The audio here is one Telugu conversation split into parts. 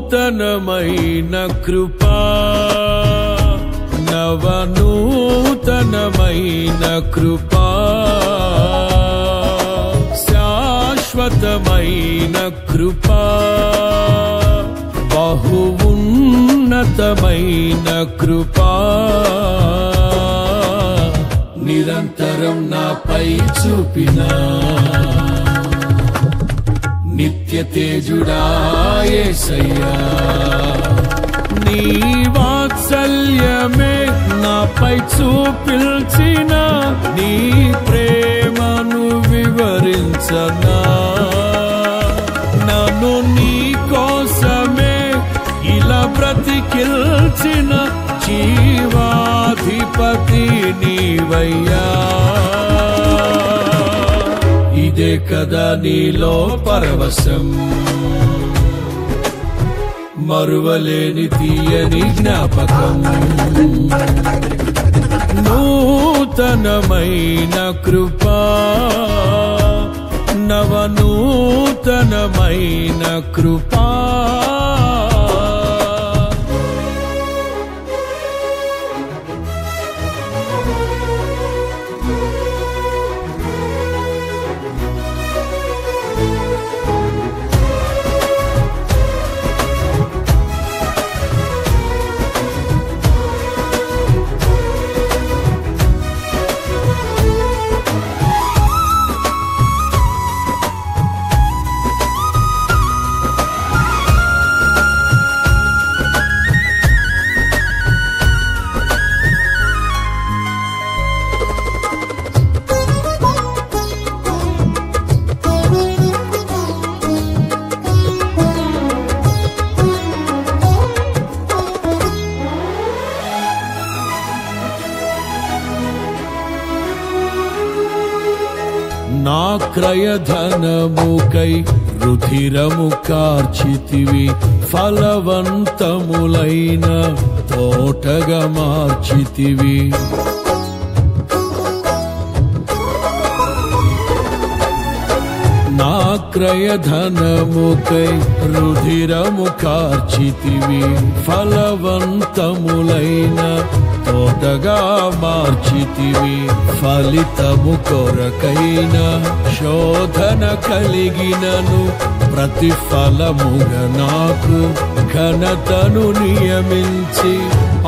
నూతనమైన కృపా నవనూతనమైన కృపా శాశ్వతమైన కృపా బహు ఉన్నతమైన కృపా నిరంతరం నాపై చూపినా నిత్య తేజుడా యేసయ్యా నీ వాత్సల్యమే నాపై చూపిల్చిన నీ ప్రేమను వివరించనా నన్ను నీ కోసమే ఇలా బ్రతికిల్చిన జీవాధిపతి నీవయ్యా ఇదే కదా నీలో పరవశం మరువలేని తీయని జ్ఞాపకం నూతనమైన కృపా నవనూతనమైన కృపా నా క్రయధనముకై రుధిరము కార్చితివి ఫలవంతములైన తోటగా మార్చితివి నా క్రయధనముకై రుధిరము కార్చితివి ఫలవంతములైన తోటగా మార్చితివి ఫలితము కొరకైన శోధన కలిగినను ప్రతిఫలముగా నాకు ఘనతను నియమించి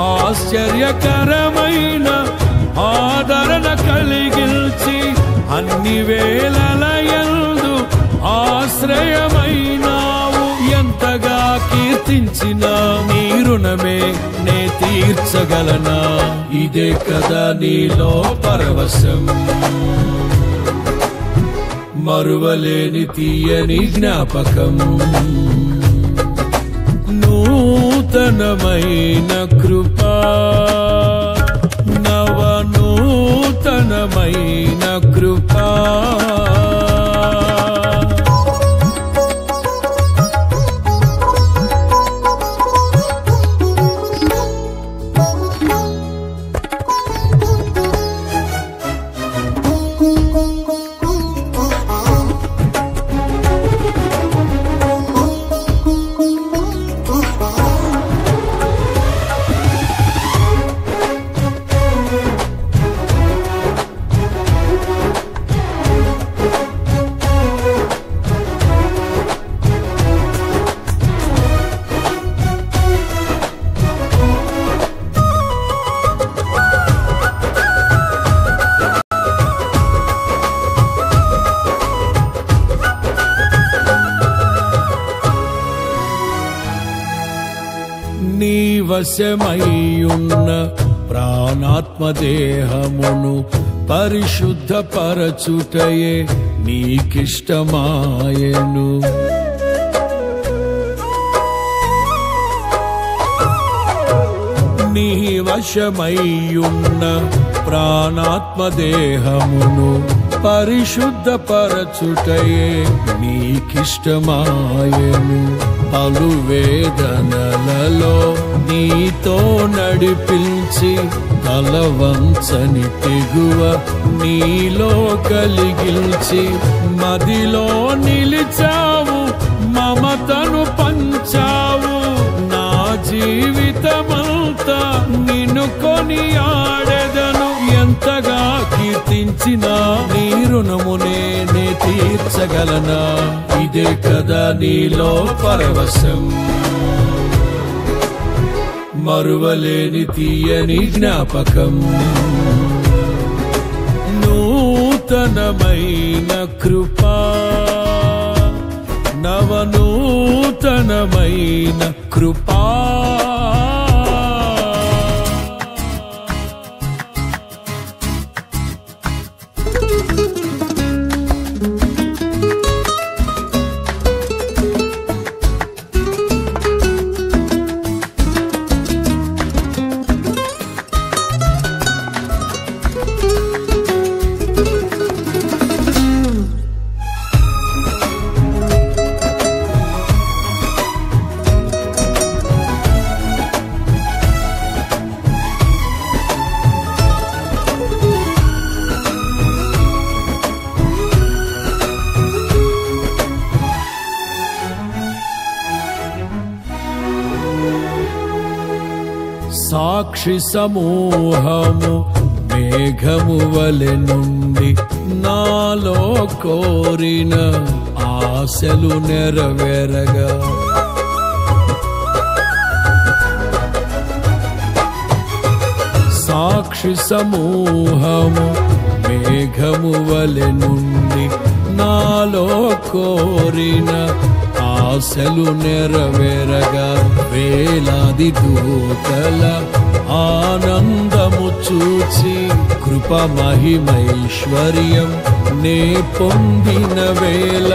ఆశ్చర్యకరమైన ఆదరణ కలిగించి అన్ని వేళలయందు ఆశ్రయమైనావు ఎంతగా కీర్తించిన నీ రుణమే నే తీర్చగలనా ఇదే కదా నీలో పరవశం మరువలేని తీయని జ్ఞాపకం నూతనమైన కృపా నవనూతనమైన కృపా నీ వశమయ్యున్న ప్రాణాత్మదేహమును పరిశుద్ధపరచుటయే నీకిష్టమాయెను నీ వశమయ్యున్న ప్రాణాత్మదేహమును పరిశుద్ధపరచుటయే నీకిష్టమాయెను పలు వేదనలలో నీతో నడిపించి తలవంచని తెగువ నీలో కలిగిల్చి మదిలో నిలిచావు మమతను కొనియాడెదను. ఎంతగా కీర్తించినా నీ రుణము నేనే తీర్చగలనా? ఇదే కదా నీలో పరవశం, మరువలేని తీయని జ్ఞాపకం. నూతనమైన కృపా, నవనూతనమైన కృపా. సాక్షి సమూహము మేఘము వలె నుండి నాలో కోరిన ఆశలు నెరవేరగా, సాక్షి సమూహము మేఘము వలె నుండి నాలో కోరిన ఆశలు నెరవేరగా, వేలాది దూతల ఆనందము చూచి కృప మహిమైశ్వర్యం నే పొందిన వేళ,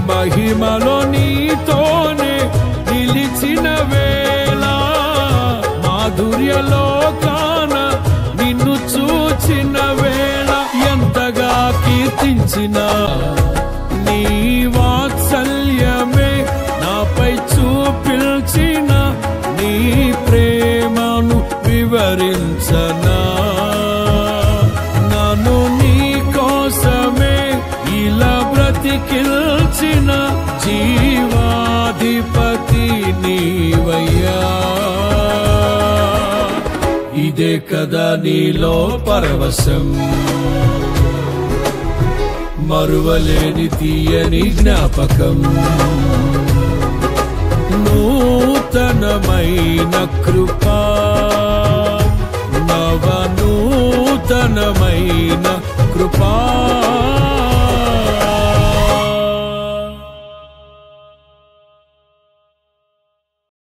మహిమలో నీతోనే నిలిచిన వేళ, మాధుర్యలో కాన నిన్ను చూచిన వేళ, ఎంతగా కీర్తించినా నీ వాత్సల్యమే నాపై చూపిల్చిన, నీ ప్రేమను వివరించనా? నన్ను నీ కోసమే ఇలా బ్రతికిల్చిన జీవాధిపతి నీవయ్యా. ఇదే కదా నీలో పరవశం, మరువలేని తీయని జ్ఞాపకం. నూతనమైన కృపా, నవనూతనమైన కృపా.